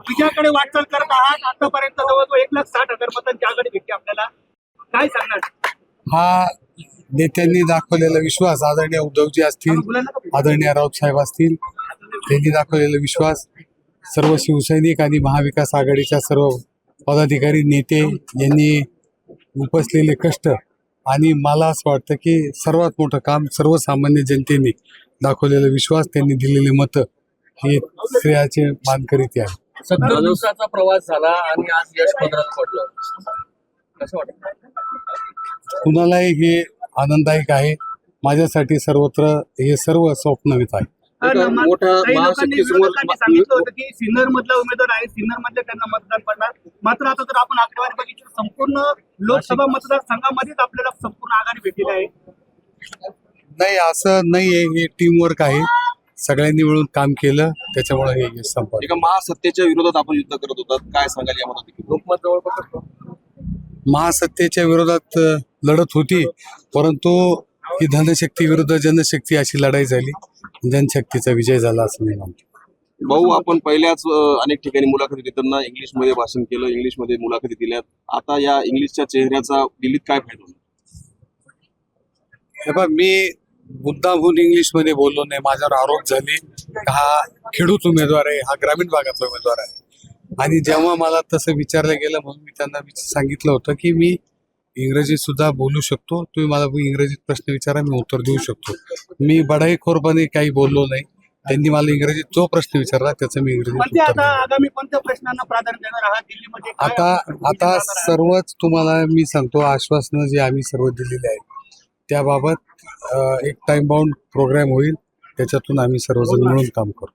विजयाकडे वाटचाल करत आहात. आतापर्यंत जवळजवळ 1,60,000 मतांची आघाडी भेटली आपल्याला. काय सांगणार? हा नेत्यांनी दाखवलेला विश्वास, आदरणीय उद्धवजी असतील, आदरणीय राऊत साहेब असतील, त्यांनी दाखवलेला विश्वास, सर्व शिवसैनिक आणि महाविकास आघाडीच्या सर्व पदाधिकारी नेते यांनी उपसलेले कष्ट आणि मला असं वाटतं की सर्वात मोठं काम सर्वसामान्य जनतेने दाखवलेला विश्वास, त्यांनी दिलेले मतं हे श्रेयाचे मानकरीत आहे. 17 दिवसाचा प्रवास झाला आणि आज यश पदरात पडलं, कसं वाटतं? कुणालाही हे आनंददायक आहे. माझ्यासाठी सर्वत्र हे सर्व स्वप्नवित आहे. मोठा काही लोकांनी महाशक्ती विरोधकांनी सांगितलं होतं की सिन्नर मधला उमेदवार आहे, सिन्नर मध्ये त्यांना मतदान पडणार. मात्र आता जर आपण आकडेवारी बघितली संपूर्ण लोकसभा मतदारसंघामध्येच आपल्याला संपूर्ण आघाडी भेटलेली आहे. नाही, असं नाहीये. हे टीम वर्क आहे. सगळ्यांनी मिळून काम केलं, त्याच्यामुळे हे यश संपलं. एका महासत्तेच्या विरोधात आपण युद्ध करत होतात, काय सांगाल यामध्ये? लोकमत जवळपास असतं. महासत्तेच्या विरोधात लढत होती, परंतु ही धनशक्ती विरुद्ध जनशक्ती अशी लढाई झाली. जनशक्तीचा विजय झाला असं मी मानतो. भाऊ, आपण पहिल्याच अनेक ठिकाणी मुलाखती देताना इंग्लिशमध्ये भाषण केलं, इंग्लिशमध्ये मुलाखती दिल्यात. आता या इंग्लिशच्या चेहऱ्याचा दिल्लीत काय फायदा होणार? हे बघ, मी मुद्दामहून इंग्लिशमध्ये बोललो नाही. माझ्यावर आरोप झाले हा खेडूत उमेदवार आहे, हा ग्रामीण भागातला उमेदवार आहे. आणि जेव्हा मला तसं विचारलं गेलं म्हणून मी त्यांना सांगितलं होतं की मी इंग्रजीत सुद्धा बोलू शकतो, तुम्ही मला इंग्रजीत प्रश्न विचारा, मी उत्तर देऊ शकतो. मी बढाईखोरपणे काही बोललो नाही. त्यांनी मला इंग्रजीत जो प्रश्न विचारला त्याचं मी इंग्रजीत म्हणजे उत्तर आता दिलं. आगामी कोणत्या प्रश्नांना प्राधान्य देणार आहात दिल्लीमध्ये? काय आता सर्वच तुम्हाला मी सांगतो, आश्वासनं जे आम्ही सर्व दिलेली आहेत त्याबाबत एक टाइम बाउंड प्रोग्राम होईल, त्याच्यातून आम्ही सर्वजण मिळून काम करू.